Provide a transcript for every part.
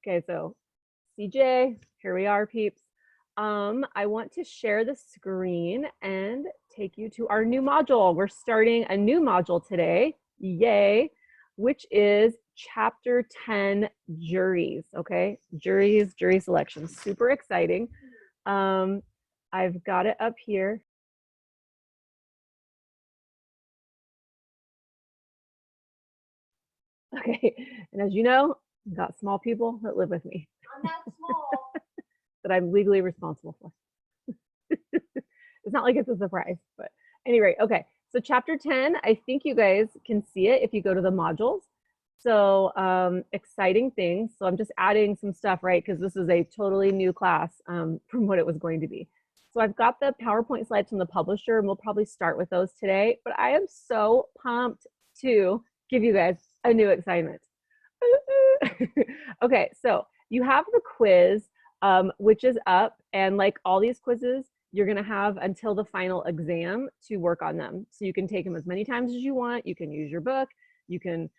Okay, so CJ, here we are, peeps. I want to share the screen and take you to our new module. We're starting a new module today, yay, which is chapter 10, juries, okay? Juries, jury selection, super exciting. I've got it up here. Okay, and as you know, I've got small people that live with me. I'm not small. That I'm legally responsible for. It's not like it's a surprise, but anyway, okay. So chapter 10, I think you guys can see it if you go to the modules. So exciting things. So I'm just adding some stuff, right? Because this is a totally new class from what it was going to be. So I've got the PowerPoint slides from the publisher, and we'll probably start with those today. But I am so pumped to give you guys a new assignment. Okay, so you have the quiz, which is up, and like all these quizzes, you're gonna have until the final exam to work on them. So you can take them as many times as you want. You can use your book. You can,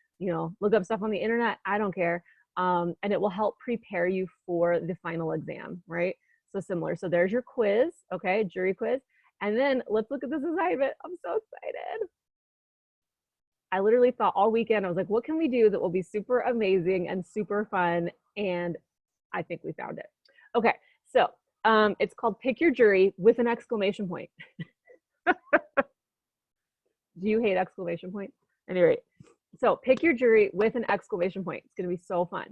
look up stuff on the internet. I don't care. And it will help prepare you for the final exam, right? So similar. So there's your quiz, okay, jury quiz. And then let's look at this assignment. I'm so excited. I literally thought all weekend, I was like, what can we do that will be super amazing and super fun? And I think we found it. Okay, so it's called Pick Your Jury with an exclamation point. Do you hate exclamation points? Anyway, so pick your jury with an exclamation point. It's gonna be so fun.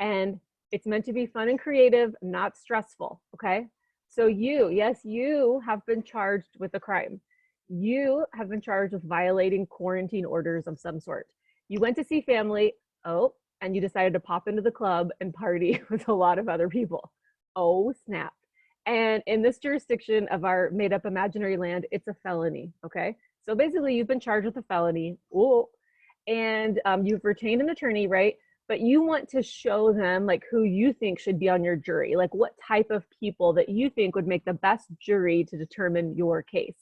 And it's meant to be fun and creative, not stressful, okay? So yes, you have been charged with a crime. You have been charged with violating quarantine orders of some sort. You went to see family, and you decided to pop into the club and party with a lot of other people. Oh, snap. And in this jurisdiction of our made up imaginary land, it's a felony, okay? So basically, you've been charged with a felony, and you've retained an attorney, right? But you want to show them like who you think should be on your jury, like what type of people that you think would make the best jury to determine your case.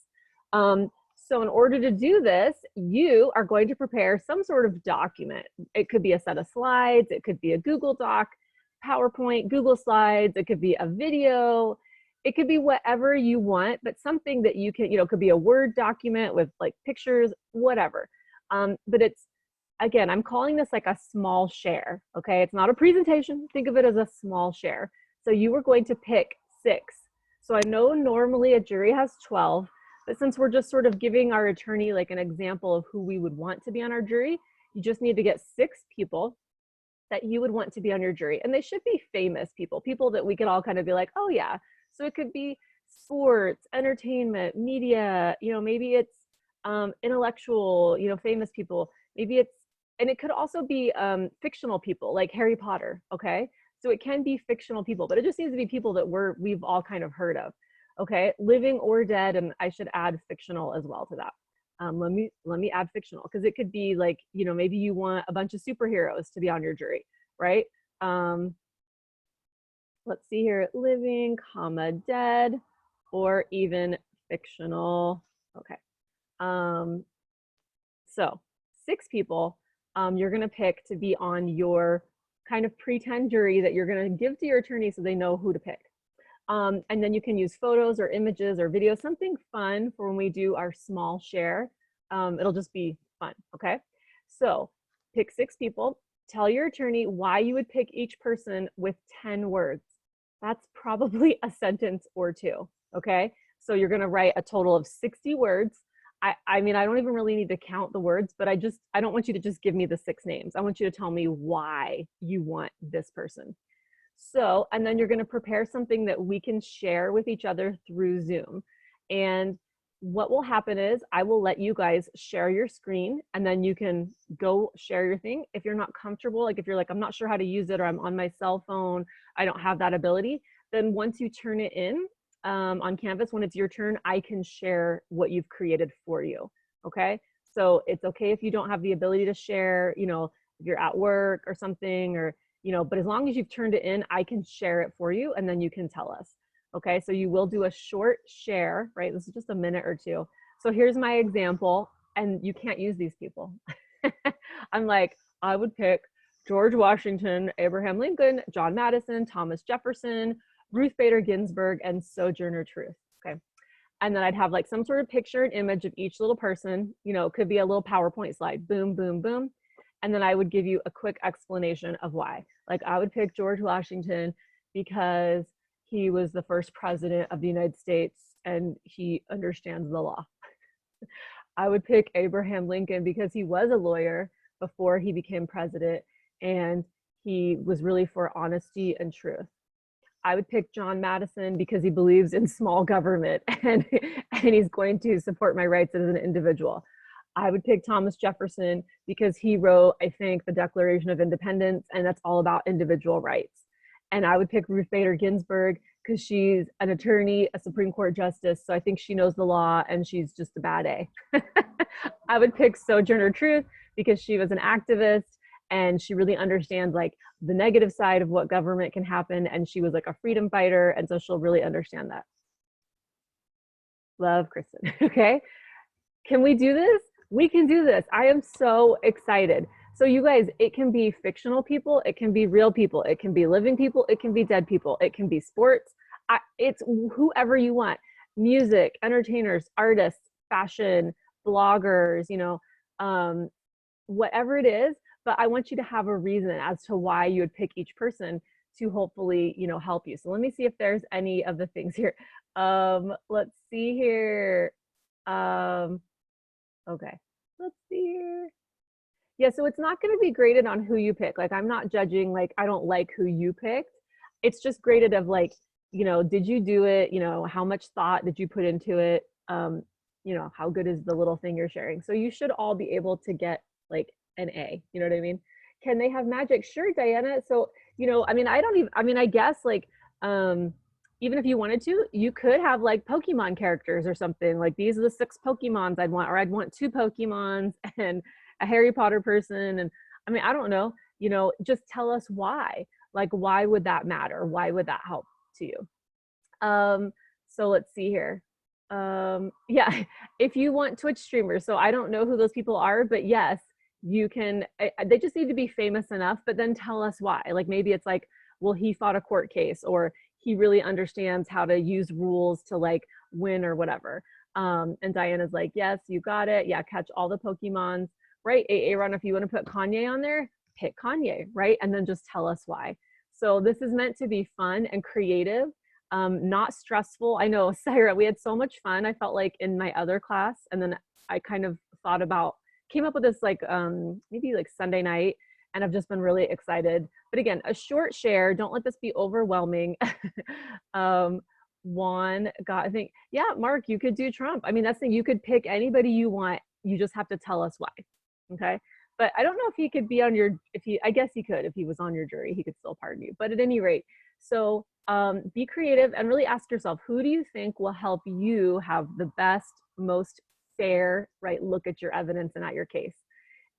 So in order to do this, you are going to prepare some sort of document. It could be a set of slides, it could be a Google Doc, PowerPoint, Google Slides, it could be a video, it could be whatever you want, but something that you can, could be a Word document with like pictures, whatever. But it's, again, I'm calling this like a small share, okay? It's not a presentation, think of it as a small share. So you were going to pick 6. So I know normally a jury has 12, but since we're just sort of giving our attorney like an example of who we would want to be on our jury, you just need to get 6 people that you would want to be on your jury. And they should be famous people, people that we could all kind of be like, oh yeah. So it could be sports, entertainment, media, maybe it's intellectual, famous people. Maybe it's, and it could also be fictional people like Harry Potter, okay? So it can be fictional people, but it just needs to be people that we've all kind of heard of. Okay, living or dead, and I should add fictional as well to that. Let me add fictional because it could be like, maybe you want a bunch of superheroes to be on your jury, right? Let's see here, living, comma, dead, or even fictional. Okay. So 6 people you're gonna pick to be on your kind of pretend jury that you're gonna give to your attorney so they know who to pick. And then you can use photos or images or videos, something fun for when we do our small share. It'll just be fun, okay? So pick 6 people, tell your attorney why you would pick each person with 10 words. That's probably a sentence or 2, okay? So you're gonna write a total of 60 words. I mean, I don't even really need to count the words, but I don't want you to just give me the 6 names. I want you to tell me why you want this person. So, and then you're going to prepare something that we can share with each other through Zoom. And what will happen is I will let you guys share your screen and then you can go share your thing. If you're not comfortable, like if you're like, I'm not sure how to use it or I'm on my cell phone, I don't have that ability, then once you turn it in on Canvas, when it's your turn, I can share what you've created for you. Okay. So it's okay if you don't have the ability to share, if you're at work or something, or but as long as you've turned it in, I can share it for you and then you can tell us. Okay, so you will do a short share, right? This is just a minute or 2. So here's my example, and you can't use these people. I'm like, I would pick George Washington, Abraham Lincoln, John Madison, Thomas Jefferson, Ruth Bader Ginsburg, and Sojourner Truth. Okay. And then I'd have like some sort of picture and image of each little person. You know, it could be a little PowerPoint slide, boom, boom, boom. And then I would give you a quick explanation of why. Like I would pick George Washington because he was the first president of the United States and he understands the law. I would pick Abraham Lincoln because he was a lawyer before he became president and he was really for honesty and truth. I would pick John Madison because he believes in small government and he's going to support my rights as an individual. I would pick Thomas Jefferson because he wrote, I think, the Declaration of Independence, and that's all about individual rights. And I would pick Ruth Bader Ginsburg because she's an attorney, a Supreme Court justice, so I think she knows the law and she's just a bad A. I would pick Sojourner Truth because she was an activist and she really understands like the negative side of what government can happen, and she was like a freedom fighter, and so she'll really understand that. Love Kristen. Okay, can we do this? We can do this. I am so excited. So you guys, it can be fictional people, it can be real people, it can be living people, it can be dead people, it can be sports. It's whoever you want. Music, entertainers, artists, fashion, bloggers, you know, whatever it is. But I want you to have a reason as to why you would pick each person to hopefully, you know, help you. So let me see if there's any of the things here. Let's see here. Okay, let's see here. Yeah, so it's not going to be graded on who you pick. Like, I'm not judging, like, I don't like who you picked. It's just graded of like, you know, did you do it? You know, how much thought did you put into it? You know, how good is the little thing you're sharing? So you should all be able to get like an A, you know what I mean? Can they have magic? Sure, Diana. So, you know, I mean, I guess like, even if you wanted to, you could have like Pokemon characters or something. Like these are the 6 Pokemons I'd want, or I'd want 2 Pokemons and a Harry Potter person. And I mean, I don't know, you know, just tell us why. Like, why would that matter? Why would that help to you? So let's see here. Yeah, if you want Twitch streamers, so I don't know who those people are, but yes, you can, they just need to be famous enough, but then tell us why. Like maybe it's like, well, he fought a court case, or he really understands how to use rules to like win or whatever. And Diana's like, yes, you got it. Yeah, catch all the Pokemons, right? Aaron, if you want to put Kanye on there, pick Kanye, right? And then just tell us why. So this is meant to be fun and creative, not stressful. I know, Syra, we had so much fun. I felt like in my other class, and then I kind of thought about, came up with this like maybe like Sunday night, and I've just been really excited. But again, a short share, don't let this be overwhelming. Juan got, I think, yeah, Mark, you could do Trump. I mean, that's the thing, you could pick anybody you want, you just have to tell us why. Okay, but I don't know if he could be on your, if he, I guess he could, if he was on your jury, he could still pardon you. But at any rate, so be creative and really ask yourself, who do you think will help you have the best, most fair, right, look at your evidence and at your case?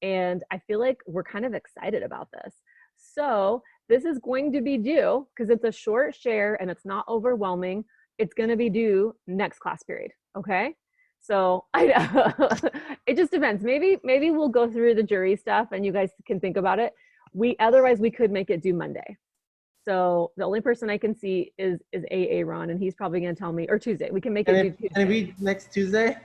And I feel like we're kind of excited about this. So this is going to be due, because it's a short share and it's not overwhelming, it's going to be due next class period. Okay, so I know it just depends. Maybe we'll go through the jury stuff and you guys can think about it. Otherwise we could make it due Monday. So the only person I can see is AA Ron, and he's probably going to tell me, or Tuesday. We can make it due Tuesday. Can it be next Tuesday?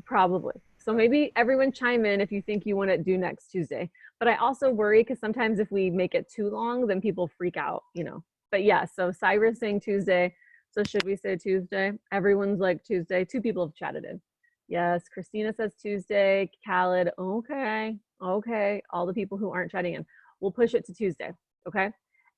Probably. So maybe everyone chime in if you think you want to do next Tuesday. But I also worry because sometimes if we make it too long, then people freak out, you know. But yeah, so Cyrus saying Tuesday. So should we say Tuesday? Everyone's like Tuesday. 2 people have chatted in. Yes, Christina says Tuesday. Khaled, okay. All the people who aren't chatting in. We'll push it to Tuesday, okay?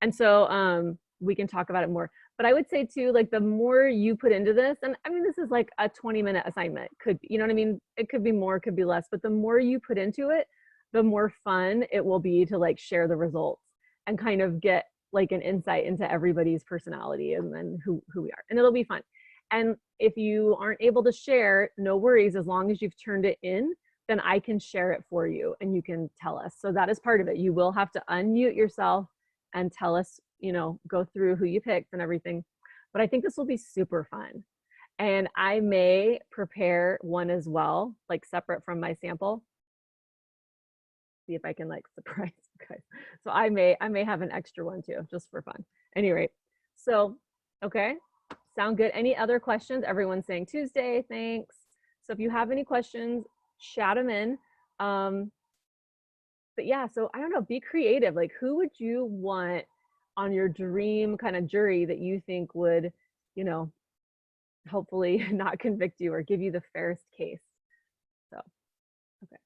And so we can talk about it more. But I would say too, like the more you put into this, and I mean, this is like a 20-minute assignment, could, you know what I mean? It could be more, it could be less, but the more you put into it, the more fun it will be to like share the results and kind of get like an insight into everybody's personality and then who we are, and it'll be fun. And if you aren't able to share, no worries, as long as you've turned it in, then I can share it for you and you can tell us. So that is part of it. You will have to unmute yourself and tell us, you know, go through who you picked and everything. But I think this will be super fun. And I may prepare one as well, like separate from my sample. see if I can like surprise you guys. So I may have an extra one too, just for fun. Any rate, so okay, sound good? Any other questions? Everyone's saying Tuesday, thanks. So if you have any questions, chat them in. But yeah, so I don't know, be creative. Like, who would you want on your dream kind of jury that you think would, you know, hopefully not convict you or give you the fairest case? So, okay,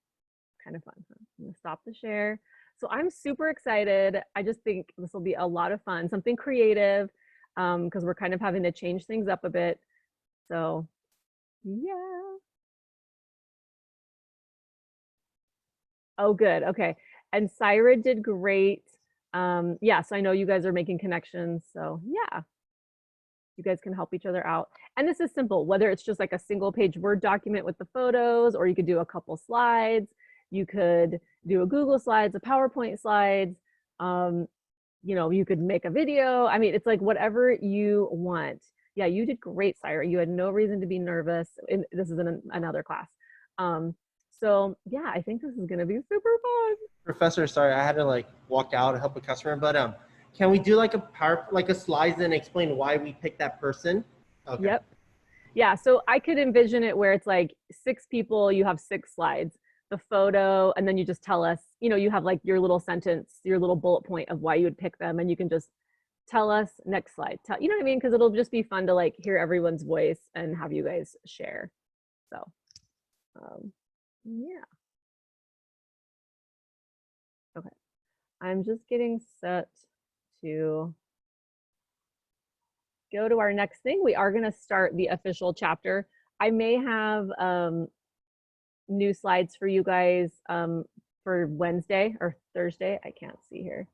kind of fun. Huh? I'm gonna stop the share. So I'm super excited. I just think this will be a lot of fun, something creative, because we're kind of having to change things up a bit. So yeah. Oh, good. Okay. And Syra did great. Yeah, so I know you guys are making connections. So yeah, you guys can help each other out. And this is simple, whether it's just like a single page Word document with the photos, or you could do a couple slides. You could do a Google Slides, a PowerPoint slides. You know, you could make a video. I mean, it's like whatever you want. Yeah, you did great, Syra. You had no reason to be nervous. And this is in another class. So yeah, I think this is gonna be super fun. Professor, sorry, I had to like walk out and help a customer, but can we do like a slides and explain why we picked that person? Okay. Yep. Yeah, so I could envision it where it's like 6 people, you have 6 slides, the photo, and then you just tell us, you know, you have like your little sentence, your little bullet point of why you would pick them, and you can just tell us next slide. You know what I mean? Because it'll just be fun to like hear everyone's voice and have you guys share. So yeah. Okay. I'm just getting set to go to our next thing. We are going to start the official chapter. I may have new slides for you guys for Wednesday or Thursday. I can't see here.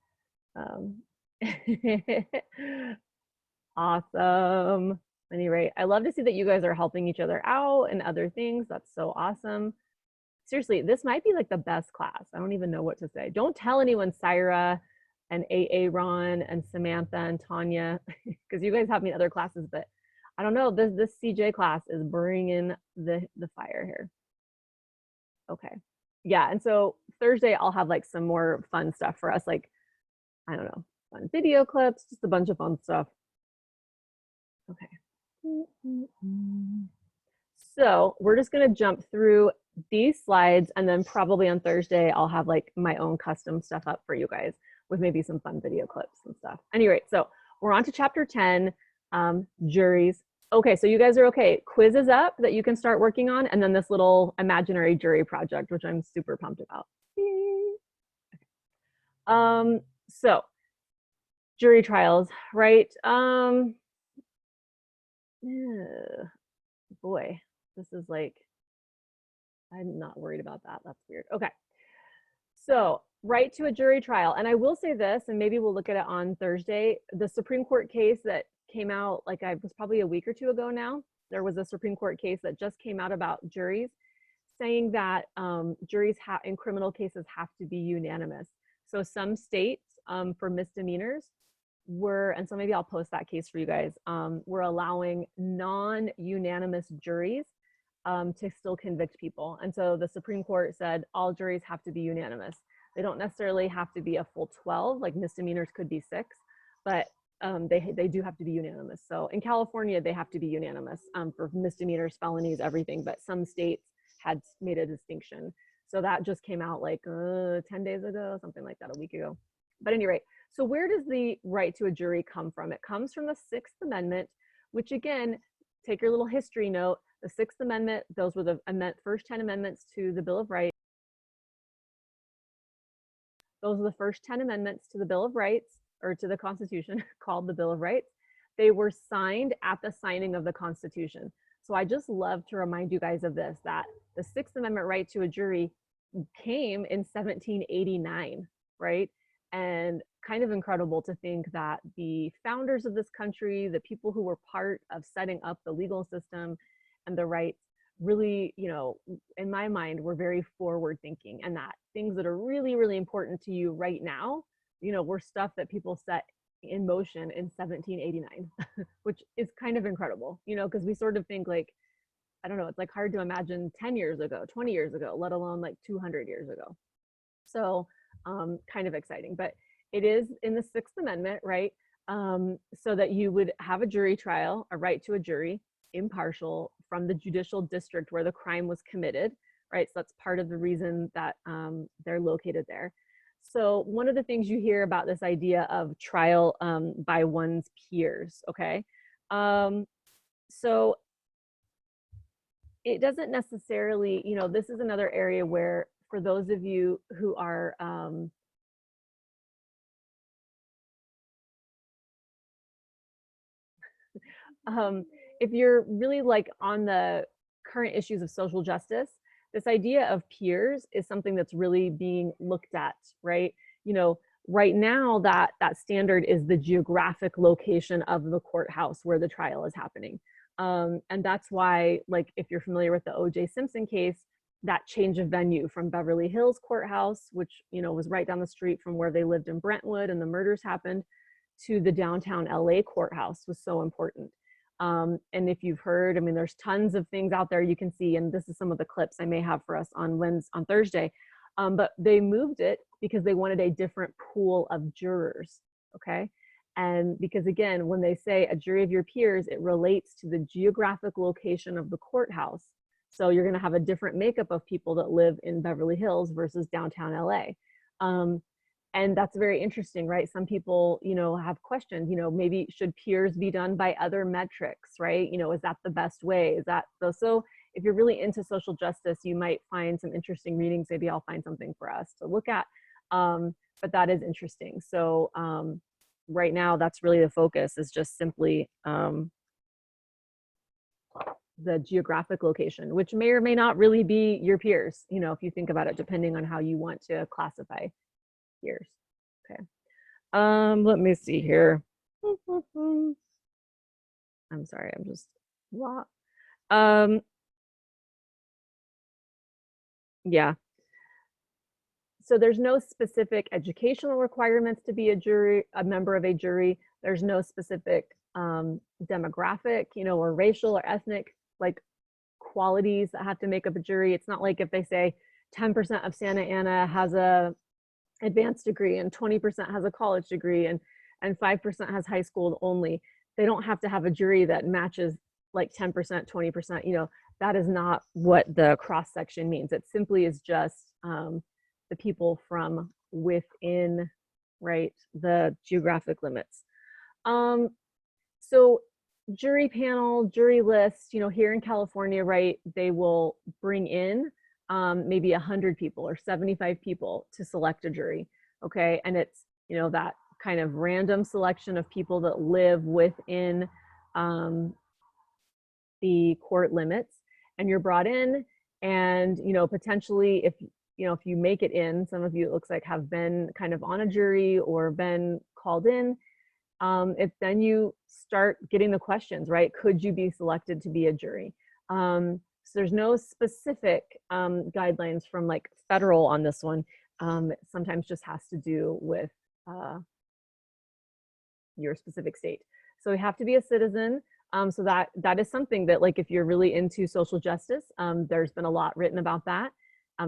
Awesome. Anyway, I love to see that you guys are helping each other out and other things. That's so awesome. Seriously, this might be like the best class. I don't even know what to say. Don't tell anyone, Syra and Ron and Samantha and Tanya, because you guys have me in other classes, but I don't know. This CJ class is bringing the fire here. Okay. Yeah, and so Thursday I'll have like some more fun stuff for us, like, I don't know, fun video clips, just a bunch of fun stuff. Okay. So we're just gonna jump through these slides, and then probably on Thursday I'll have like my own custom stuff up for you guys with maybe some fun video clips and stuff. Anyway, so we're on to chapter 10, juries. Okay, so you guys are okay. Quiz is up that you can start working on, and then this little imaginary jury project, which I'm super pumped about. So jury trials, right? Yeah, boy, this is like, I'm not worried about that. That's weird. Okay. So right to a jury trial. And I will say this, and maybe we'll look at it on Thursday, the Supreme Court case that came out, like I was probably a week or two ago now, there was a Supreme Court case that just came out about juries, saying that juries in criminal cases have to be unanimous. So some states for misdemeanors were, and so maybe I'll post that case for you guys, were allowing non-unanimous juries to still convict people. And so the Supreme Court said all juries have to be unanimous. They don't necessarily have to be a full 12, like misdemeanors could be 6, but they do have to be unanimous. So in California, they have to be unanimous for misdemeanors, felonies, everything, but some states had made a distinction. So that just came out like 10 days ago, something like that, a week ago. But anyway, so where does the right to a jury come from? It comes from the 6th Amendment, which again, take your little history note, the 6th Amendment, those were the first 10 amendments to the Bill of Rights. Those are the first 10 amendments to the Bill of Rights, or to the Constitution, called the Bill of Rights. They were signed at the signing of the Constitution. So I just love to remind you guys of this, that the 6th Amendment right to a jury came in 1789, right? And kind of incredible to think that the founders of this country, the people who were part of setting up the legal system and the rights, really, you know, in my mind, were very forward thinking, and that things that are really, really important to you right now, you know, were stuff that people set in motion in 1789, which is kind of incredible, you know, because we sort of think like, I don't know, it's like hard to imagine 10 years ago, 20 years ago, let alone like 200 years ago. So kind of exciting, but it is in the Sixth Amendment, right? So that you would have a jury trial, a right to a jury, impartial from the judicial district where the crime was committed, right? So that's part of the reason that they're located there. So one of the things you hear about this idea of trial by one's peers, okay? So it doesn't necessarily, you know, this is another area where for those of you who are if you're really like on the current issues of social justice, this idea of peers is something that's really being looked at, right? You know, right now that standard is the geographic location of the courthouse where the trial is happening. And that's why, like, if you're familiar with the O.J. Simpson case, that change of venue from Beverly Hills courthouse, which, you know, was right down the street from where they lived in Brentwood and the murders happened, to the downtown LA courthouse was so important. And if you've heard, I mean, there's tons of things out there you can see, and this is some of the clips I may have for us on Thursday. But they moved it because they wanted a different pool of jurors, okay? And because again, when they say a jury of your peers, it relates to the geographic location of the courthouse. So you're gonna have a different makeup of people that live in Beverly Hills versus downtown LA. And that's very interesting, right? Some people, you know, have questioned, you know, maybe should peers be done by other metrics, right? You know, is that the best way? Is that so if you're really into social justice, you might find some interesting readings. Maybe I'll find something for us to look at. But that is interesting. So right now, that's really the focus, is just simply the geographic location, which may or may not really be your peers, you know, if you think about it, depending on how you want to classify peers. Okay. Let me see here. I'm sorry, I'm just yeah. So there's no specific educational requirements to be a member of a jury. There's no specific demographic, you know, or racial or ethnic like qualities that have to make up a jury. It's not like if they say 10% of Santa Ana has a advanced degree and 20% has a college degree and 5% has high school only. They don't have to have a jury that matches like 10%, 20%, you know, that is not what the cross section means. It simply is just the people from within, right, the geographic limits. So jury panel, jury list, you know, here in California, right, they will bring in maybe 100 people or 75 people to select a jury, okay? And it's, you know, that kind of random selection of people that live within the court limits, and you're brought in, and, you know, potentially if, you know, if you make it in, some of you, it looks like, have been kind of on a jury or been called in, if then you start getting the questions, right? Could you be selected to be a jury? So there's no specific guidelines from like federal on this one. It sometimes just has to do with your specific state. So you have to be a citizen. So that is something that, like, if you're really into social justice, there's been a lot written about that.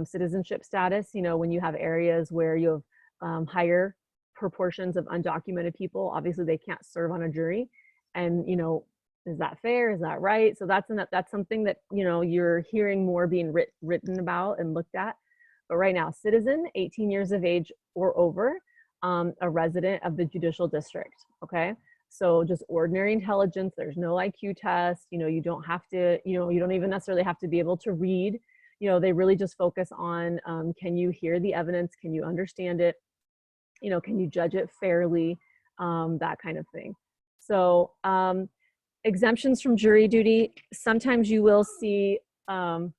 Citizenship status, you know, when you have areas where you have higher proportions of undocumented people, obviously they can't serve on a jury. And, you know, is that fair? Is that right? So that's something that, you know, you're hearing more being written about and looked at. But right now, citizen, 18 years of age or over, a resident of the judicial district, okay? So just ordinary intelligence, there's no IQ test, you know, you don't have to, you know, you don't even necessarily have to be able to read. You know, they really just focus on, can you hear the evidence? Can you understand it? You know, can you judge it fairly? That kind of thing. So exemptions from jury duty, sometimes you will see, okay.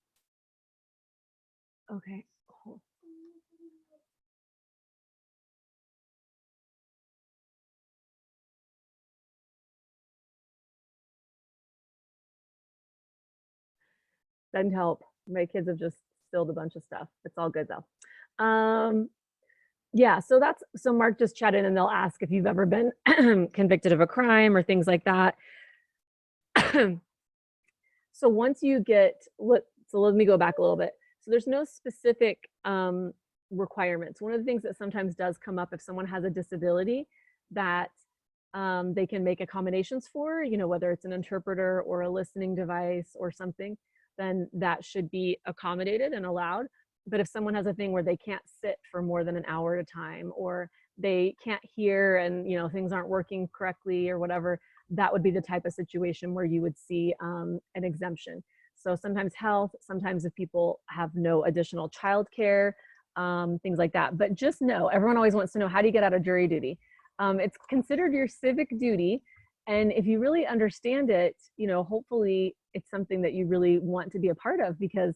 Doesn't help. My kids have just spilled a bunch of stuff. It's all good though. Yeah, so Mark just chatted and they'll ask if you've ever been convicted of a crime or things like that. So once you get, let me go back a little bit. So there's no specific requirements. One of the things that sometimes does come up if someone has a disability that they can make accommodations for, you know, whether it's an interpreter or a listening device or something, then that should be accommodated and allowed. But if someone has a thing where they can't sit for more than an hour at a time, or they can't hear and, you know, things aren't working correctly or whatever, that would be the type of situation where you would see an exemption. So sometimes health, sometimes if people have no additional childcare, things like that. But just know, everyone always wants to know, how do you get out of jury duty? It's considered your civic duty. And if you really understand it, you know, hopefully it's something that you really want to be a part of, because,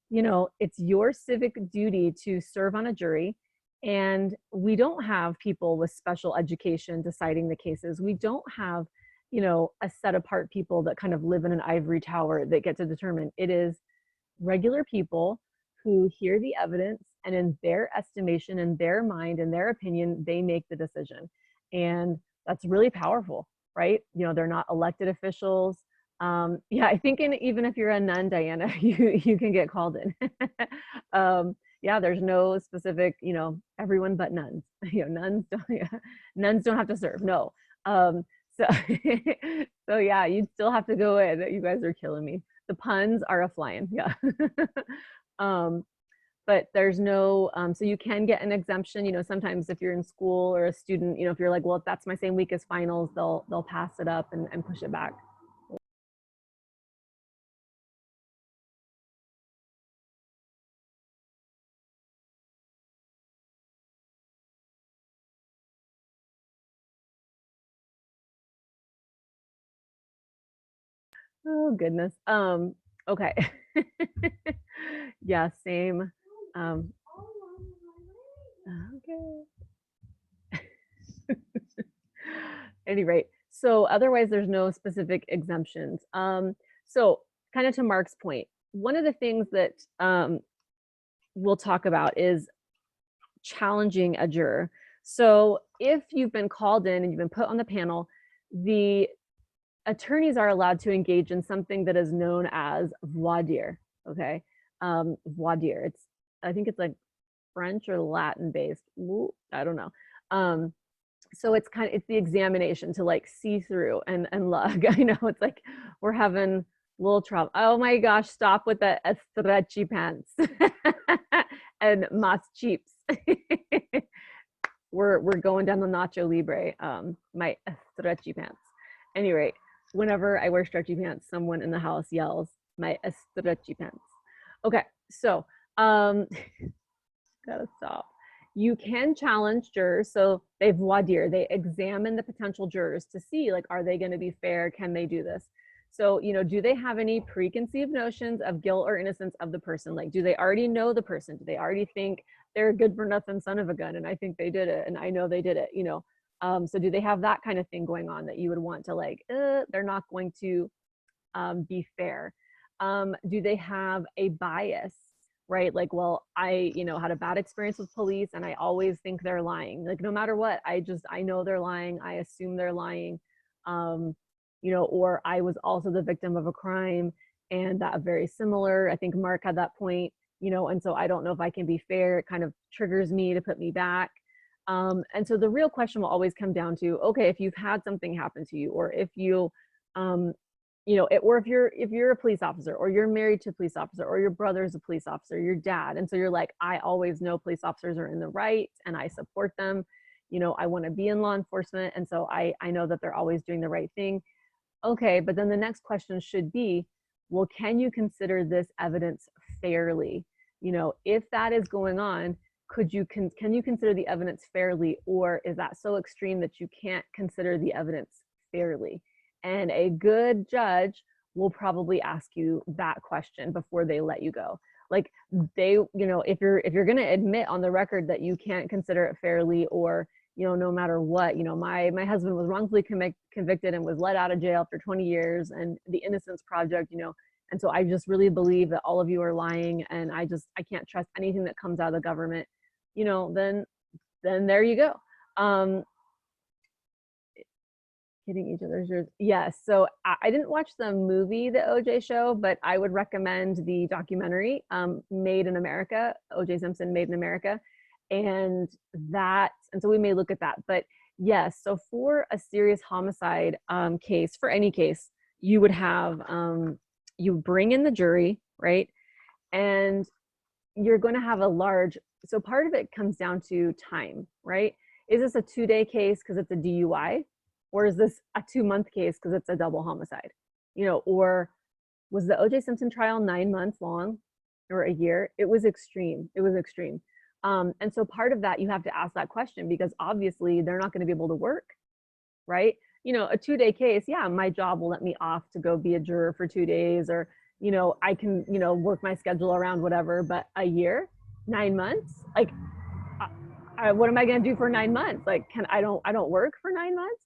you know, it's your civic duty to serve on a jury. And we don't have people with special education deciding the cases. We don't have, you know, a set apart people that kind of live in an ivory tower that get to determine. It is regular people who hear the evidence, and in their estimation, in their mind, in their opinion, they make the decision. And that's really powerful, right? You know, they're not elected officials. Yeah, I think even if you're a nun, Diana, you can get called in. Yeah, there's no specific, you know, everyone but nuns. You know, nuns don't have to serve. No. So, so yeah, you'd still have to go in. You guys are killing me. The puns are a flying. Yeah. But there's no, so you can get an exemption. You know, sometimes if you're in school or a student, you know, if you're like, well, if that's my same week as finals, they'll pass it up and push it back. Oh goodness. Okay. Yeah, same. Um, okay. Any rate, so otherwise there's no specific exemptions. So kind of to Mark's point, one of the things that we'll talk about is challenging a juror. So if you've been called in and you've been put on the panel, the attorneys are allowed to engage in something that is known as voir dire. Okay, voir dire. It's, I think it's like French or Latin based. Ooh, I don't know. So it's kind of, it's the examination to like see through and lug. I know it's like we're having a little trouble. Oh my gosh, stop with the stretchy pants and mas cheaps. we're going down the Nacho Libre, my stretchy pants. Anyway, whenever I wear stretchy pants, someone in the house yells, my stretchy pants. Okay, so gotta stop. You can challenge jurors. So they voir dire, they examine the potential jurors to see, like, are they going to be fair? Can they do this? So, you know, do they have any preconceived notions of guilt or innocence of the person? Like, do they already know the person? Do they already think they're a good for nothing son of a gun? And I think they did it. And I know they did it, you know? So do they have that kind of thing going on that you would want to like, they're not going to be fair? Do they have a bias? Right? Like, well, I, you know, had a bad experience with police and I always think they're lying. Like, no matter what, I know they're lying. I assume they're lying. You know, or I was also the victim of a crime and that very similar. I think Mark had that point, you know, and so I don't know if I can be fair. It kind of triggers me to put me back. And so the real question will always come down to, okay, if you've had something happen to you, or if you, you know, or if you're a police officer, or you're married to a police officer, or your brother's a police officer, your dad, and so you're like, I always know police officers are in the right and I support them, you know, I want to be in law enforcement, and so I know that they're always doing the right thing. Okay, but then the next question should be, well, can you consider this evidence fairly? You know, if that is going on, can you consider the evidence fairly, or is that so extreme that you can't consider the evidence fairly? And a good judge will probably ask you that question before they let you go. Like, they, you know, if you're going to admit on the record that you can't consider it fairly, or, you know, no matter what, you know, my husband was wrongfully convicted and was let out of jail for 20 years, and the Innocence Project, you know, and so I just really believe that all of you are lying, and I can't trust anything that comes out of the government, you know, then there you go. Hitting each other's ears. Yes. So I didn't watch the movie, The OJ Show, but I would recommend the documentary, Made in America, OJ Simpson, Made in America. And so we may look at that. But yes, so for a serious homicide case, for any case, you would have, you bring in the jury, right? And you're going to have so part of it comes down to time, right? Is this a 2-day case because it's a DUI? Or is this a 2-month case because it's a double homicide? Or was the O.J. Simpson trial 9 months long or a year? It was extreme. It was extreme. And so part of that, you have to ask that question because obviously they're not going to be able to work, right? A 2-day case, yeah, my job will let me off to go be a juror for 2 days, or, I can, work my schedule around whatever, but a year, 9 months, like, what am I going to do for 9 months? Like, I don't work for 9 months.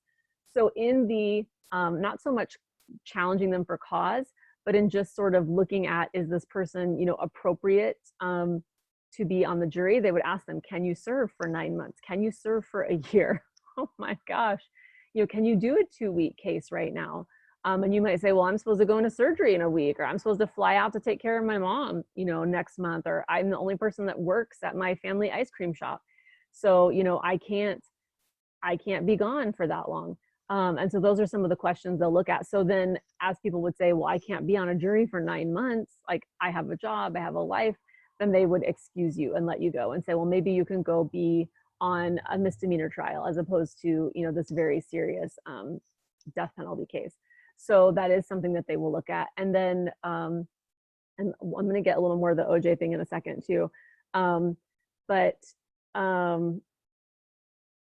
So in the, not so much challenging them for cause, but in just sort of looking at, is this person, appropriate to be on the jury? They would ask them, can you serve for 9 months? Can you serve for a year? Oh my gosh. Can you do a 2-week case right now? And you might say, well, I'm supposed to go into surgery in a week, or I'm supposed to fly out to take care of my mom, next month, or I'm the only person that works at my family ice cream shop. So, I can't be gone for that long. And so those are some of the questions they'll look at. So then as people would say, well, I can't be on a jury for 9 months, like I have a job, I have a life, then they would excuse you and let you go and say, well, maybe you can go be on a misdemeanor trial as opposed to, this very serious death penalty case. So that is something that they will look at. And then, and I'm going to get a little more of the OJ thing in a second too.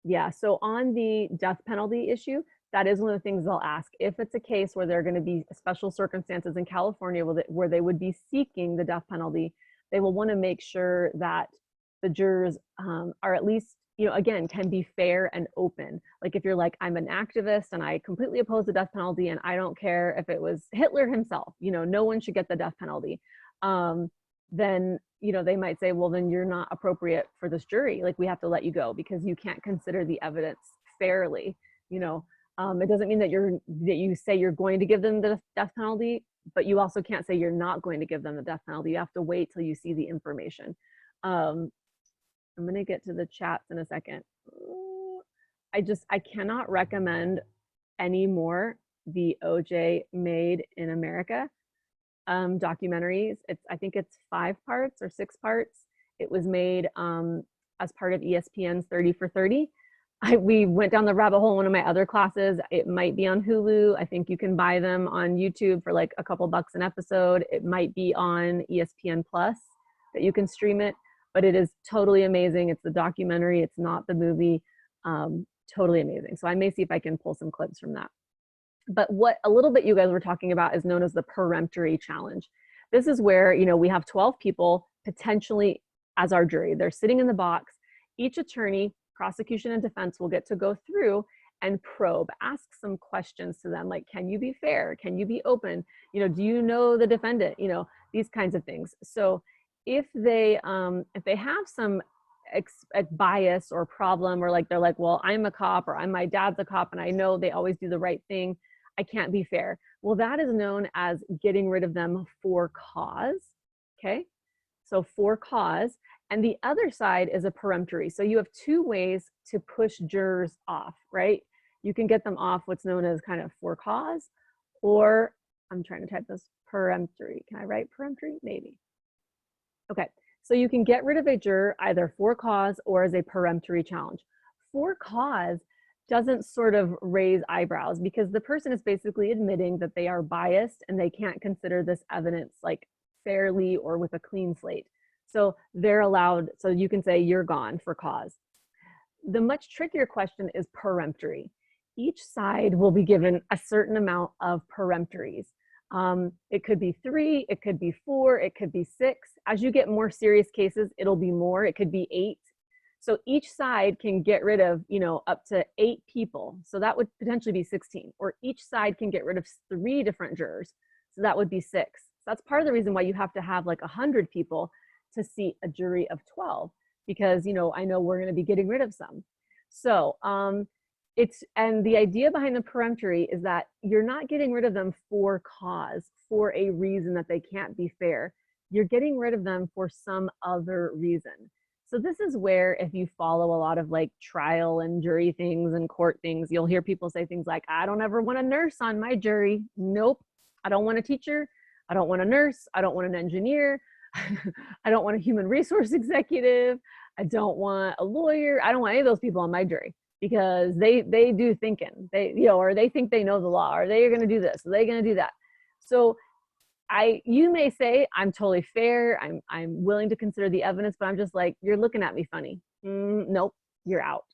Yeah, so on the death penalty issue, that is one of the things they'll ask. If it's a case where there are going to be special circumstances in California where they would be seeking the death penalty, they will want to make sure that the jurors are at least, again, can be fair and open. Like if you're like, I'm an activist and I completely oppose the death penalty and I don't care if it was Hitler himself, no one should get the death penalty. Then, they might say, well, then you're not appropriate for this jury. Like we have to let you go because you can't consider the evidence fairly. It doesn't mean that you say you're going to give them the death penalty, but you also can't say you're not going to give them the death penalty. You have to wait till you see the information. I'm going to get to the chats in a second. I cannot recommend anymore the OJ Made in America documentaries. I think it's 5 parts or 6 parts. It was made as part of ESPN's 30 for 30. We went down the rabbit hole in one of my other classes. It might be on Hulu. I think you can buy them on YouTube for like a couple bucks an episode. It might be on ESPN Plus that you can stream it, but it is totally amazing. It's the documentary. It's not the movie. Totally amazing. So I may see if I can pull some clips from that. But what a little bit you guys were talking about is known as the peremptory challenge. This is where, we have 12 people potentially as our jury. They're sitting in the box. Each attorney, prosecution and defense, will get to go through and probe, ask some questions to them, like, can you be fair? Can you be open? Do you know the defendant? These kinds of things. So if they have some bias or problem, or like they're like, well, I'm a cop, or my dad's a cop and I know they always do the right thing, I can't be fair. Well, that is known as getting rid of them for cause. Okay, so for cause. And the other side is a peremptory. So you have 2 ways to push jurors off, right? You can get them off what's known as kind of for cause, or I'm trying to type this, peremptory. Can I write peremptory? Maybe. Okay, so you can get rid of a juror either for cause or as a peremptory challenge. For cause doesn't sort of raise eyebrows because the person is basically admitting that they are biased and they can't consider this evidence like fairly or with a clean slate. So they're allowed, so you can say you're gone for cause. The much trickier question is peremptory. Each side will be given a certain amount of peremptories. It could be 3, it could be 4, it could be 6. As you get more serious cases, it'll be more, it could be 8. So each side can get rid of, up to 8 people. So that would potentially be 16. Or each side can get rid of 3 different jurors. So that would be 6. So that's part of the reason why you have to have like 100 people to seat a jury of 12, because, I know we're going to be getting rid of some. So and the idea behind the peremptory is that you're not getting rid of them for cause, for a reason that they can't be fair. You're getting rid of them for some other reason. So this is where, if you follow a lot of like trial and jury things and court things, you'll hear people say things like, I don't ever want a nurse on my jury. Nope. I don't want a teacher. I don't want a nurse. I don't want an engineer. I don't want a human resource executive. I don't want a lawyer. I don't want any of those people on my jury, because they do thinking. They, you know, or they think they know the law, or they're going to do this, or they're going to do that. So you may say, I'm totally fair. I'm willing to consider the evidence, but I'm just like, you're looking at me funny. Nope, you're out.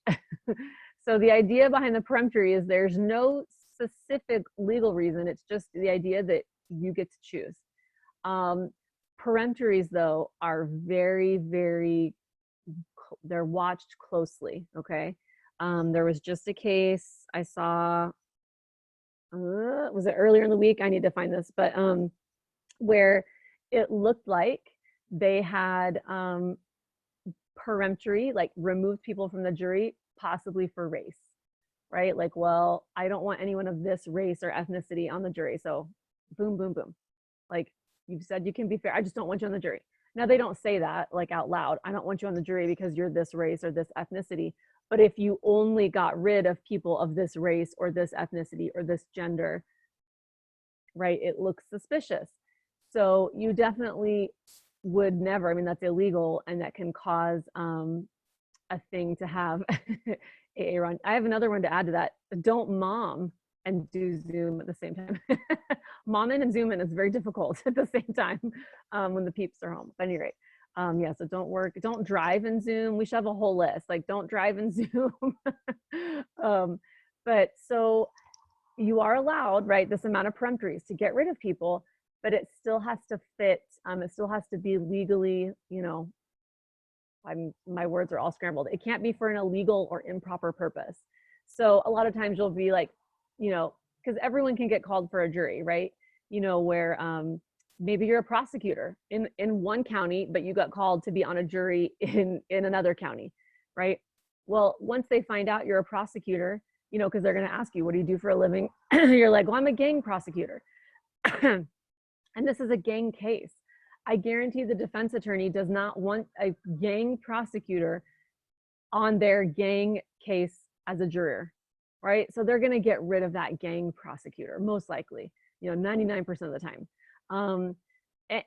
So the idea behind the peremptory is there's no specific legal reason. It's just the idea that you get to choose. Peremptories, though, are very, very, they're watched closely, okay? There was just a case I saw, was it earlier in the week? I need to find this, but where it looked like they had peremptory, like removed people from the jury, possibly for race, right? Like, well, I don't want anyone of this race or ethnicity on the jury. So boom, boom, boom. Like, you've said you can be fair. I just don't want you on the jury. Now, they don't say that like out loud. I don't want you on the jury because you're this race or this ethnicity. But if you only got rid of people of this race or this ethnicity or this gender, right, it looks suspicious. So you definitely would never, I mean, that's illegal, and that can cause a thing to have a run. I have another one to add to that. Don't mom and do Zoom at the same time. Momming and Zooming is very difficult at the same time when the peeps are home. But at any rate, yeah, so don't drive in Zoom. We should have a whole list, like don't drive in Zoom. But so you are allowed, right, this amount of peremptories to get rid of people, but it still has to fit. It still has to be legally, you know, my words are all scrambled. It can't be for an illegal or improper purpose. So a lot of times you'll be like, you know, because everyone can get called for a jury, right? You know, where maybe you're a prosecutor in one county, but you got called to be on a jury in another county, right? Well, once they find out you're a prosecutor, you know, because they're going to ask you, what do you do for a living? You're like, well, I'm a gang prosecutor. And this is a gang case. I guarantee the defense attorney does not want a gang prosecutor on their gang case as a juror, right? So they're going to get rid of that gang prosecutor, most likely, you know, 99% of the time.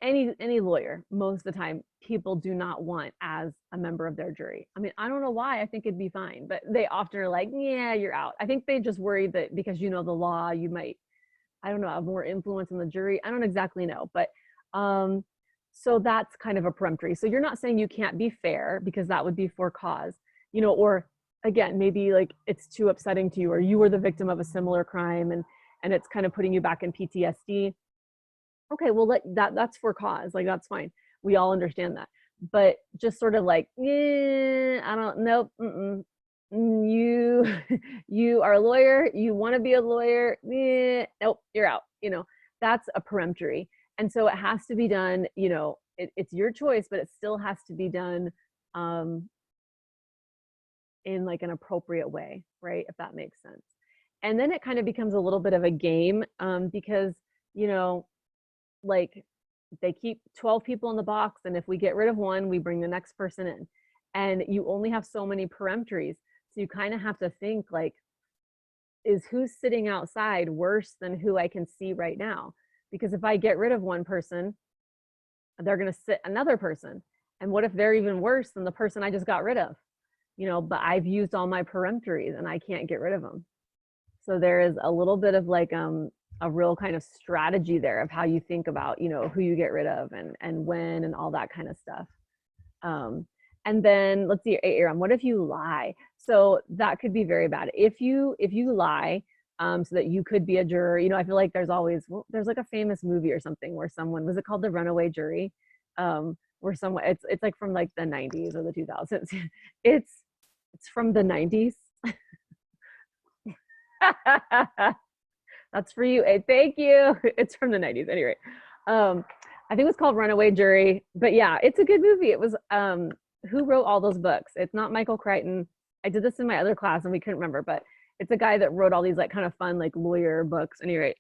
Any lawyer, most of the time, people do not want as a member of their jury. I mean, I don't know why. I think it'd be fine, but they often are like, yeah, you're out. I think they just worry that because you know the law, you might, I don't know, have more influence on the jury. I don't exactly know, but so that's kind of a peremptory. So you're not saying you can't be fair, because that would be for cause, you know, or again, maybe like it's too upsetting to you, or you were the victim of a similar crime and it's kind of putting you back in PTSD. Okay, well, that's for cause, like that's fine. We all understand that. But just sort of like, I don't know, you are a lawyer, you want to be a lawyer, nope, you're out. You know, that's a peremptory. And so it has to be done, you know, it's your choice, but it still has to be done in like an appropriate way, right? If that makes sense. And then it kind of becomes a little bit of a game because, you know, like they keep 12 people in the box, and if we get rid of one, we bring the next person in, and you only have so many peremptories. So you kind of have to think like, is who's sitting outside worse than who I can see right now? Because if I get rid of one person, they're going to sit another person. And what if they're even worse than the person I just got rid of? You know, but I've used all my peremptories and I can't get rid of them. So there is a little bit of like a real kind of strategy there of how you think about, you know, who you get rid of and when and all that kind of stuff. And then let's see, Aaron, what if you lie? So that could be very bad. If you lie, so that you could be a juror, you know, I feel like there's always, well, there's like a famous movie or something where someone, was it called The Runaway Jury? Where someone, it's like from like the 90s or the 2000s. It's from the 90s. That's for you. Hey, thank you. It's from the 90s. Anyway, I think it was called Runaway Jury, but yeah, it's a good movie. It was, who wrote all those books? It's not Michael Crichton. I did this in my other class and we couldn't remember, but it's a guy that wrote all these like kind of fun, like lawyer books. Anyway,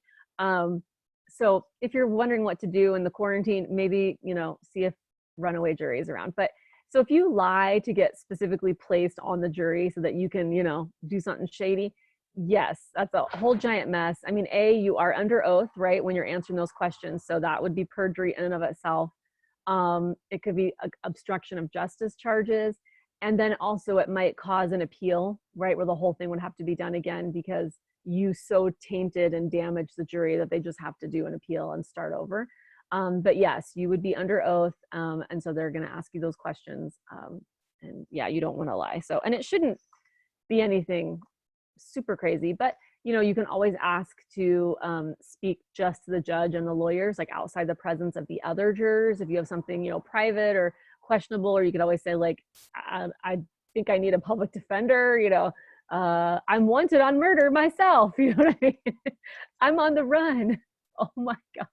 so if you're wondering what to do in the quarantine, maybe, you know, see if Runaway Jury is around. But So if you lie to get specifically placed on the jury so that you can, you know, do something shady, yes, that's a whole giant mess. I mean, you are under oath, right, when you're answering those questions. So that would be perjury in and of itself. It could be obstruction of justice charges. And then also it might cause an appeal, right, where the whole thing would have to be done again because you so tainted and damaged the jury that they just have to do an appeal and start over. But yes, you would be under oath. And so they're going to ask you those questions. And yeah, you don't want to lie. So, and it shouldn't be anything super crazy, but you know, you can always ask to speak just to the judge and the lawyers, like outside the presence of the other jurors. If you have something, you know, private or questionable, or you could always say like, I think I need a public defender, you know, I'm wanted on murder myself, you know what I mean? I'm on the run. Oh my gosh.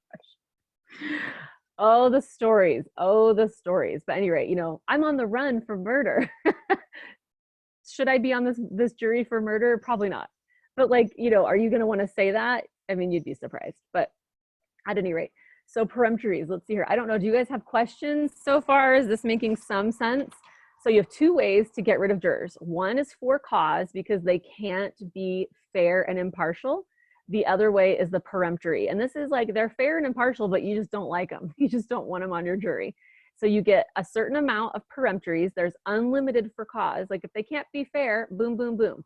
Oh, the stories. Oh, the stories. But at any rate, you know, I'm on the run for murder. Should I be on this jury for murder? Probably not. But like, you know, are you going to want to say that? I mean, you'd be surprised. But at any rate, so peremptories, let's see here. I don't know, do you guys have questions so far? Is this making some sense? So you have two ways to get rid of jurors. One is for cause, because they can't be fair and impartial. The other way is the peremptory. And this is like, they're fair and impartial, but you just don't like them. You just don't want them on your jury. So you get a certain amount of peremptories. There's unlimited for cause. Like if they can't be fair, boom, boom, boom.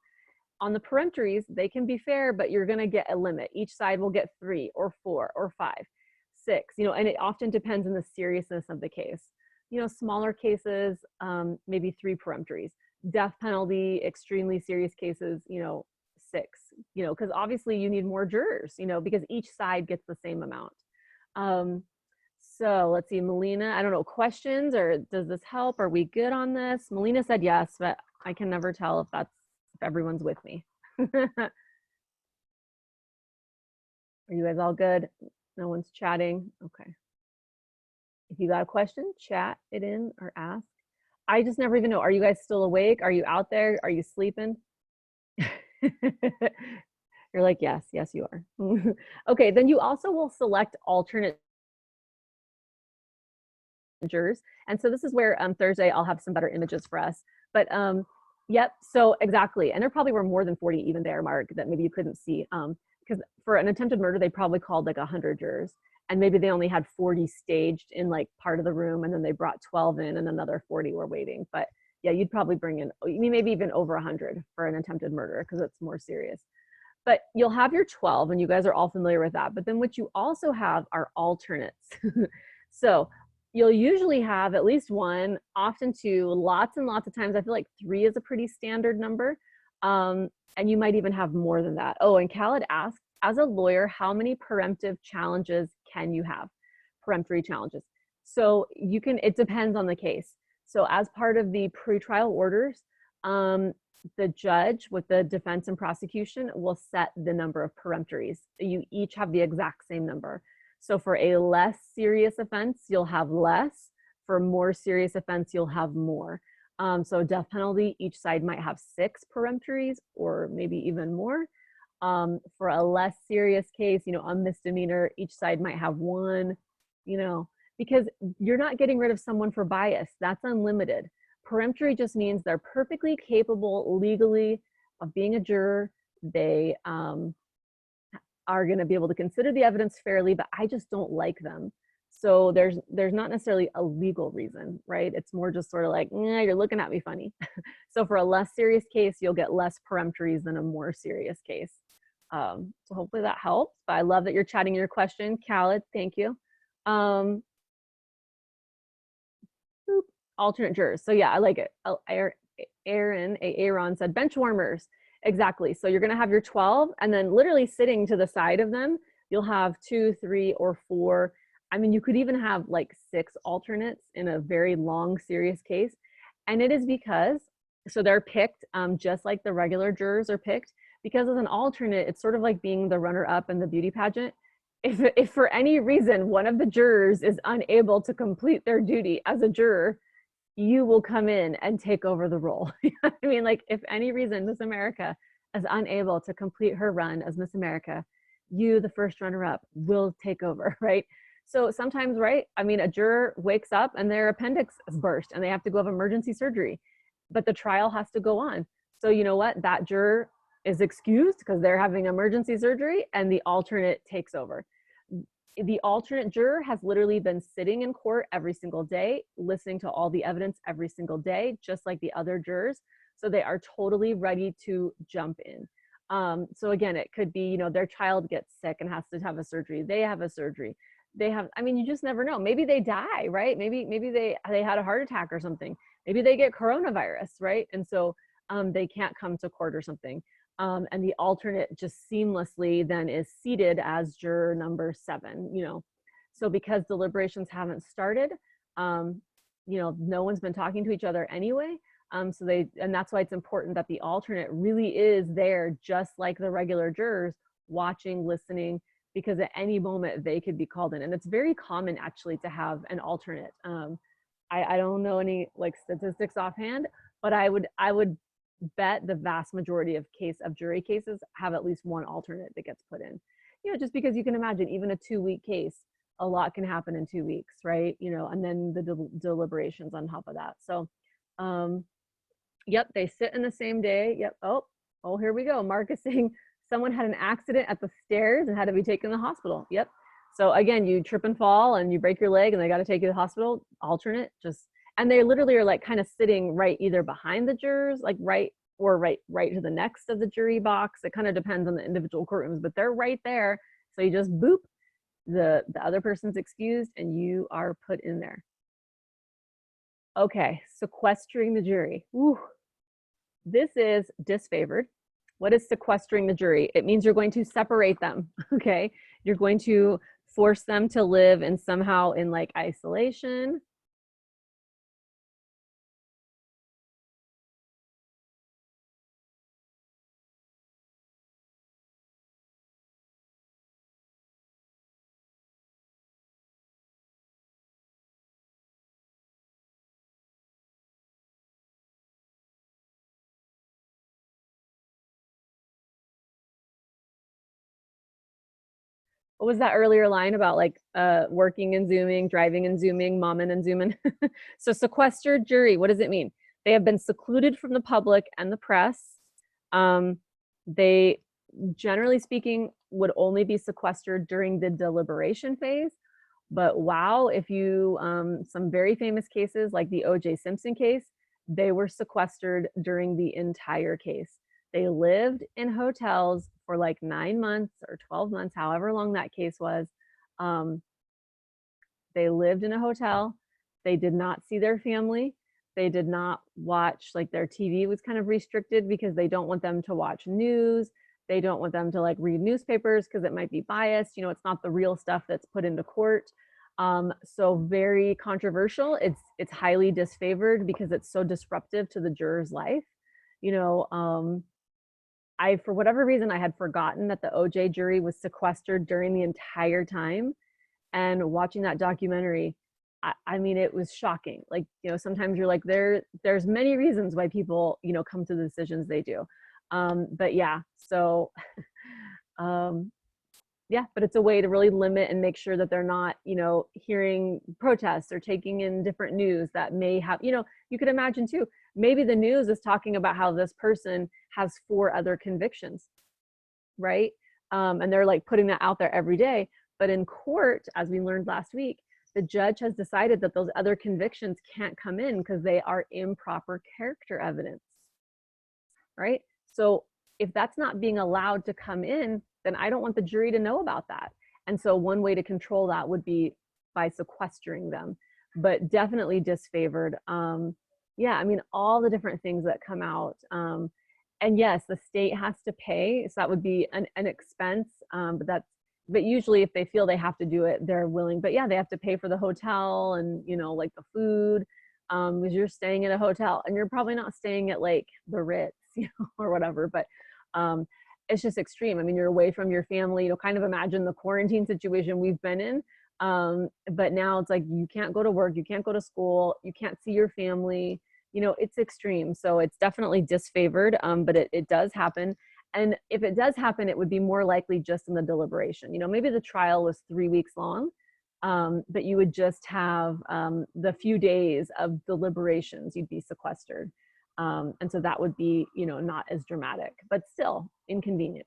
On the peremptories, they can be fair, but you're going to get a limit. Each side will get 3 or 4 or 5, 6, you know, and it often depends on the seriousness of the case. You know, smaller cases, maybe 3 peremptories. Death penalty, extremely serious cases, you know, 6, you know, because obviously you need more jurors, you know, because each side gets the same amount. So let's see, Melina, I don't know, questions, or does this help? Are we good on this? Melina said yes, but I can never tell if everyone's with me. Are you guys all good? No one's chatting? Okay. If you got a question, chat it in or ask. I just never even know. Are you guys still awake? Are you out there? Are you sleeping? You're like, yes, yes, you are. Okay, then you also will select alternate jurors. And so this is where Thursday I'll have some better images for us. But yep, so exactly. And there probably were more than 40 even there, Mark, that maybe you couldn't see. Because for an attempted murder, they probably called like 100 jurors. And maybe they only had 40 staged in like part of the room, and then they brought 12 in and another 40 were waiting. But yeah, you'd probably bring in maybe even over 100 for an attempted murder because it's more serious. But you'll have your 12, and you guys are all familiar with that. But then what you also have are alternates. So you'll usually have at least one, often two, lots and lots of times. I feel like 3 is a pretty standard number. And you might even have more than that. Oh, and Khaled asked, as a lawyer, how many peremptive challenges can you have? Peremptory challenges. So you can, it depends on the case. So as part of the pretrial orders, the judge with the defense and prosecution will set the number of peremptories. You each have the exact same number. So for a less serious offense, you'll have less. For more serious offense, you'll have more. So death penalty, each side might have 6 peremptories or maybe even more. For a less serious case, you know, a misdemeanor, each side might have 1, you know, because you're not getting rid of someone for bias. That's unlimited. Peremptory just means they're perfectly capable legally of being a juror. They are going to be able to consider the evidence fairly, but I just don't like them. So there's not necessarily a legal reason, right? It's more just sort of like, you're looking at me funny. So for a less serious case, you'll get less peremptories than a more serious case. So hopefully that helps. But I love that you're chatting your question, Khaled. Thank you. Alternate jurors. So yeah, I like it. Aaron said bench warmers. Exactly. So you're going to have your 12, and then literally sitting to the side of them, you'll have 2, 3, or 4. I mean, you could even have like 6 alternates in a very long, serious case. And it is because, so they're picked just like the regular jurors are picked, because as an alternate, it's sort of like being the runner-up in the beauty pageant. If for any reason one of the jurors is unable to complete their duty as a juror, you will come in and take over the role. I mean, like, if any reason Miss America is unable to complete her run as Miss America, you, the first runner-up, will take over, right? So sometimes, right? I mean, a juror wakes up and their appendix is burst and they have to go have emergency surgery, but the trial has to go on. So you know what? That juror is excused because they're having emergency surgery and the alternate takes over. The alternate juror has literally been sitting in court every single day, listening to all the evidence every single day, just like the other jurors. So they are totally ready to jump in. So again, it could be, you know, their child gets sick and has to have a surgery. They have a surgery. They have, I mean, you just never know. Maybe they die, right? Maybe they had a heart attack or something. Maybe they get coronavirus, right? And so they can't come to court or something. And the alternate just seamlessly then is seated as juror number 7, you know. So because deliberations haven't started, you know, no one's been talking to each other anyway. So and that's why it's important that the alternate really is there, just like the regular jurors, watching, listening, because at any moment they could be called in. And it's very common actually to have an alternate. I don't know any like statistics offhand, but I would bet the vast majority of jury cases have at least one alternate that gets put in. You know, just because you can imagine even a 2-week case, a lot can happen in 2 weeks, right? You know, and then the deliberations on top of that. So, yep, they sit in the same day. Yep. Oh, here we go. Mark is saying someone had an accident at the stairs and had to be taken to the hospital. Yep. So again, you trip and fall and you break your leg and they got to take you to the hospital. Alternate, just, and they literally are like kind of sitting right either behind the jurors, like right to the next of the jury box. It kind of depends on the individual courtrooms, but they're right there. So you just boop, the other person's excused and you are put in there. Okay, sequestering the jury. Ooh, this is disfavored. What is sequestering the jury? It means you're going to separate them, okay? You're going to force them to live in somehow in like isolation. What was that earlier line about like working and zooming, driving and zooming, momming and zooming? So sequestered jury, what does it mean? They have been secluded from the public and the press. They, generally speaking, would only be sequestered during the deliberation phase. But wow, if you, some very famous cases like the O.J. Simpson case, they were sequestered during the entire case. They lived in hotels for like 9 months or 12 months, however long that case was. They lived in a hotel. They did not see their family. They did not watch, like their TV was kind of restricted because they don't want them to watch news. They don't want them to like read newspapers because it might be biased. You know, it's not the real stuff that's put into court. So very controversial. It's highly disfavored because it's so disruptive to the juror's life. You know, for whatever reason, I had forgotten that the OJ jury was sequestered during the entire time. And watching that documentary, I mean, it was shocking. Like, you know, sometimes you're like, there's many reasons why people, you know, come to the decisions they do. But yeah, so, yeah, but it's a way to really limit and make sure that they're not, you know, hearing protests or taking in different news that may have, you know, you could imagine too, maybe the news is talking about how this person has 4 other convictions, right? And they're like putting that out there every day. But in court, as we learned last week, the judge has decided that those other convictions can't come in because they are improper character evidence, right? So if that's not being allowed to come in, then I don't want the jury to know about that. And so one way to control that would be by sequestering them, but definitely disfavored. Yeah, I mean, all the different things that come out. And yes, the state has to pay. So that would be an expense, but usually if they feel they have to do it, they're willing. But yeah, they have to pay for the hotel and, you know, like the food, because you're staying at a hotel and you're probably not staying at like the Ritz, you know, or whatever. But it's just extreme. I mean, you're away from your family. You know, kind of imagine the quarantine situation we've been in. But now it's like you can't go to work, you can't go to school, you can't see your family. You know, it's extreme. So it's definitely disfavored, but it does happen. And if it does happen, it would be more likely just in the deliberation. You know, maybe the trial was 3 weeks long, but you would just have the few days of deliberations, you'd be sequestered. And so that would be, you know, not as dramatic, but still inconvenient.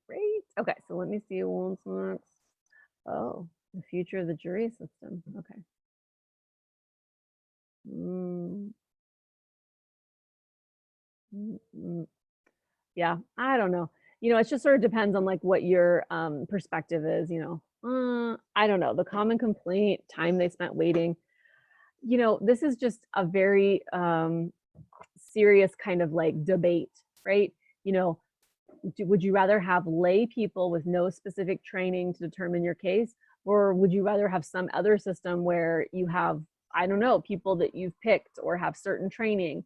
Great. Okay, so let me see what's next. Oh, the future of the jury system. Okay. Yeah, I don't know. You know, it just sort of depends on like what your perspective is, you know. I don't know. The common complaint, time they spent waiting. You know, this is just a very serious kind of like debate, right? You know, would you rather have lay people with no specific training to determine your case, or would you rather have some other system where you have, I don't know, people that you've picked or have certain training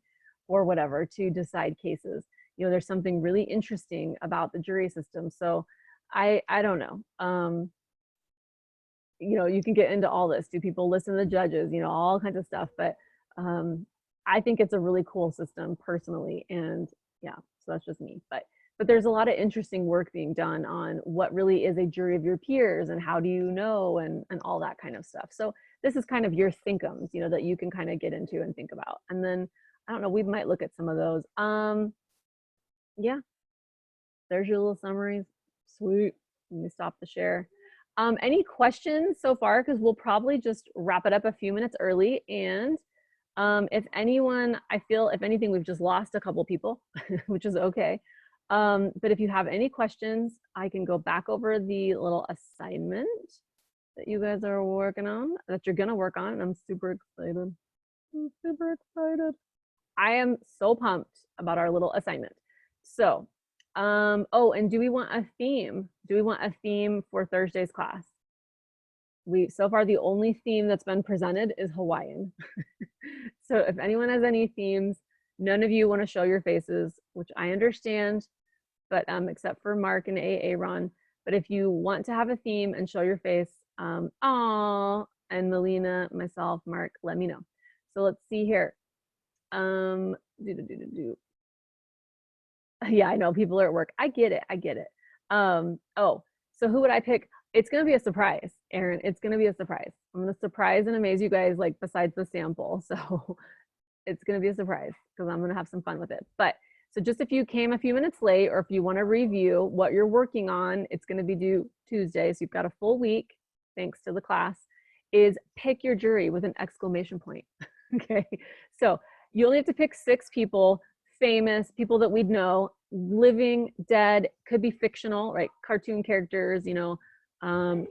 or whatever to decide cases? You know, there's something really interesting about the jury system. So I don't know. You know, you can get into all this. Do people listen to the judges? You know, all kinds of stuff. But I think it's a really cool system personally. And yeah, so that's just me. But there's a lot of interesting work being done on what really is a jury of your peers and how do you know and all that kind of stuff. So this is kind of your thinkums, you know, that you can kind of get into and think about. And then I don't know, we might look at some of those. Yeah, there's your little summaries. Sweet. Let me stop the share. Any questions so far? Because we'll probably just wrap it up a few minutes early. And if anyone, I feel if anything, we've just lost a couple people, which is okay. But if you have any questions, I can go back over the little assignment that you guys are working on, that you're gonna work on. And I'm super excited. I'm super excited. I am so pumped about our little assignment. So, oh, and do we want a theme? Do we want a theme for Thursday's class? So far the only theme that's been presented is Hawaiian. So if anyone has any themes, none of you want to show your faces, which I understand, but except for Mark and Aaron. But if you want to have a theme and show your face, and Melina, myself, Mark, let me know. So let's see here. Yeah, I know people are at work. I get it. I get it. Oh, so who would I pick? It's going to be a surprise, Aaron. It's going to be a surprise. I'm going to surprise and amaze you guys, like besides the sample. So it's going to be a surprise because I'm going to have some fun with it. But so just if you came a few minutes late or if you want to review what you're working on, it's going to be due Tuesday. So you've got a full week, thanks to the class, is pick your jury with an exclamation point. Okay. So you only have to pick 6 people, famous people that we'd know, living, dead, could be fictional, right? Cartoon characters, you know,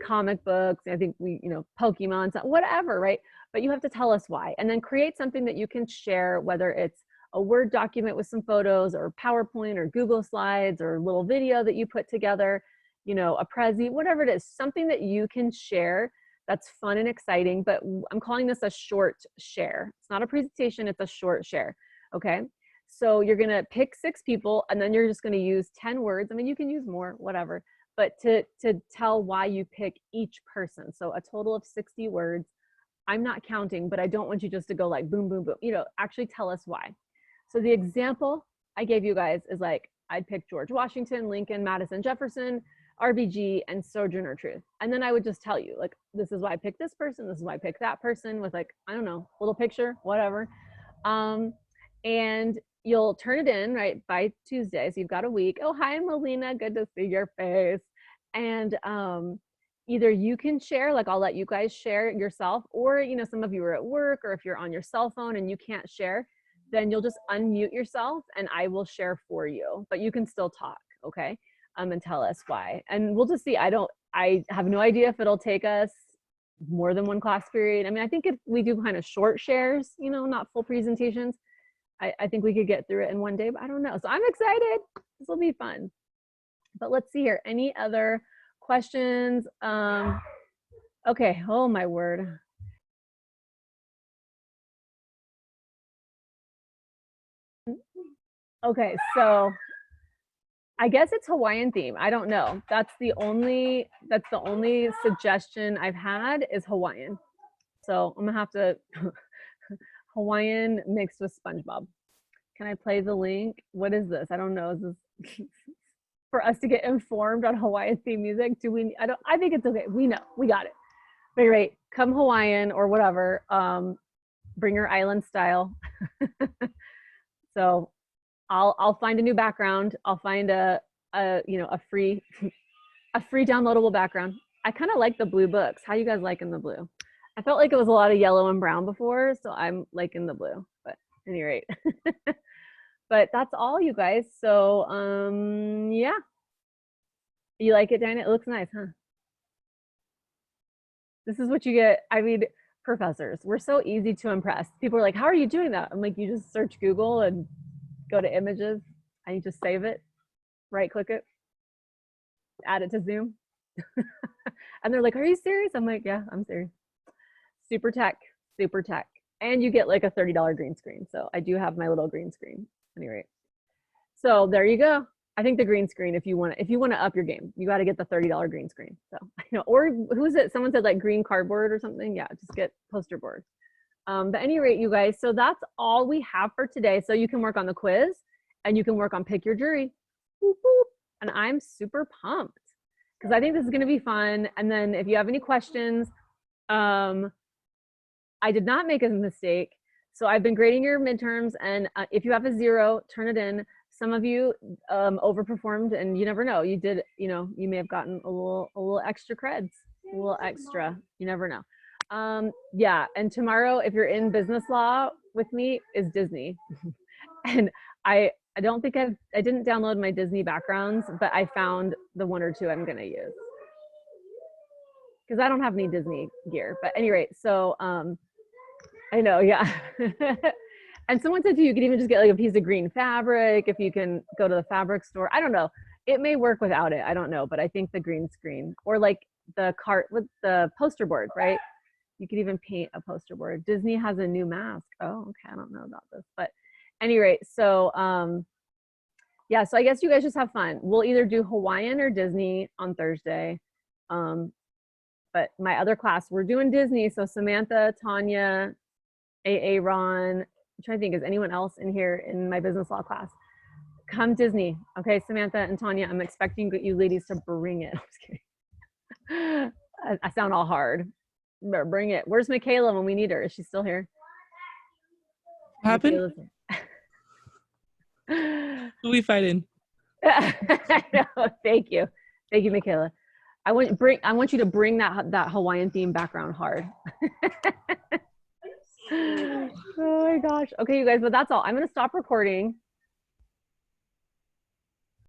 comic books, I think we, you know, Pokemon, whatever, right? But you have to tell us why. And then create something that you can share, whether it's a Word document with some photos or PowerPoint or Google Slides or a little video that you put together, you know, a Prezi, whatever it is, something that you can share that's fun and exciting. But I'm calling this a short share. It's not a presentation, it's a short share, okay? So you're gonna pick 6 people and then you're just gonna use 10 words. I mean, you can use more, whatever, but to tell why you pick each person. So a total of 60 words. I'm not counting, but I don't want you just to go like boom, boom, boom, you know, actually tell us why. So the example I gave you guys is like, I'd pick George Washington, Lincoln, Madison, Jefferson, RBG, and Sojourner Truth. And then I would just tell you, like, this is why I picked this person, this is why I picked that person, with like, I don't know, little picture, whatever. And you'll turn it in, right, by Tuesday. So you've got a week. Oh, hi, Melina, good to see your face. And either you can share, like I'll let you guys share yourself, or, you know, some of you are at work, or if you're on your cell phone and you can't share, then you'll just unmute yourself and I will share for you, but you can still talk, okay? And tell us why. And we'll just see. I have no idea if it'll take us more than one class period. I mean, I think if we do kind of short shares, you know, not full presentations, I think we could get through it in one day, but I don't know. So I'm excited. This will be fun. But let's see here. Any other questions? Okay. Oh my word. Okay, so I guess it's Hawaiian theme. I don't know. That's the only suggestion I've had is Hawaiian. So I'm gonna have to Hawaiian mixed with SpongeBob. Can I play the link? What is this? I don't know. Is this for us to get informed on Hawaiian theme music? Do we, I think it's okay. We know, we got it. But you're right, come Hawaiian or whatever. Bring your island style. So I'll find a new background. I'll find a free downloadable background. I kind of like the blue books. How you guys liking the blue? I felt like it was a lot of yellow and brown before, so I'm liking the blue. But at any rate, but that's all, you guys. So yeah, you like it, Diana? It looks nice, huh? This is what you get. I mean, professors, we're so easy to impress. People are like, how are you doing that? I'm like, you just search Google and go to images and you just save it, right click it, add it to Zoom. And they're like, are you serious? I'm like, yeah, I'm serious. Super tech, super tech. And you get like a $30 green screen. So I do have my little green screen. Anyway, so there you go. I think the green screen, if you want to up your game, you got to get the $30 green screen. So, or who's it? Someone said like green cardboard or something. Yeah, just get poster board. But at any rate, you guys, so that's all we have for today. So you can work on the quiz and you can work on pick your jury. Whoop, whoop. And I'm super pumped because I think this is going to be fun. And then if you have any questions, I did not make a mistake. So I've been grading your midterms, and if you have a 0, turn it in. Some of you overperformed, and you never know. You did, you may have gotten a little extra creds, a little extra. You never know. Yeah, and tomorrow, if you're in business law with me, is Disney. And I don't think I didn't download my Disney backgrounds, but I found the 1 or 2 I'm gonna use. Because I don't have any Disney gear. But at any rate, so I know, yeah. And someone said to you could even just get like a piece of green fabric if you can go to the fabric store. I don't know. It may work without it. I don't know. But I think the green screen or like the cart with the poster board, right? You could even paint a poster board. Disney has a new mask. Oh, okay. I don't know about this. But at any rate, so yeah, so I guess you guys just have fun. We'll either do Hawaiian or Disney on Thursday. But my other class, we're doing Disney. So Samantha, Tanya, AA Ron, I'm trying to think, is anyone else in here in my business law class? Come Disney. Okay, Samantha and Tanya, I'm expecting you ladies to bring it. I'm just kidding. I sound all hard. Bring it. Where's Michaela when we need her? Is she still here? What happened? Who we fighting? No, thank you. Thank you, Michaela. I want you to bring that Hawaiian theme background hard. Oh my gosh. Okay, you guys, but that's all. I'm gonna stop recording.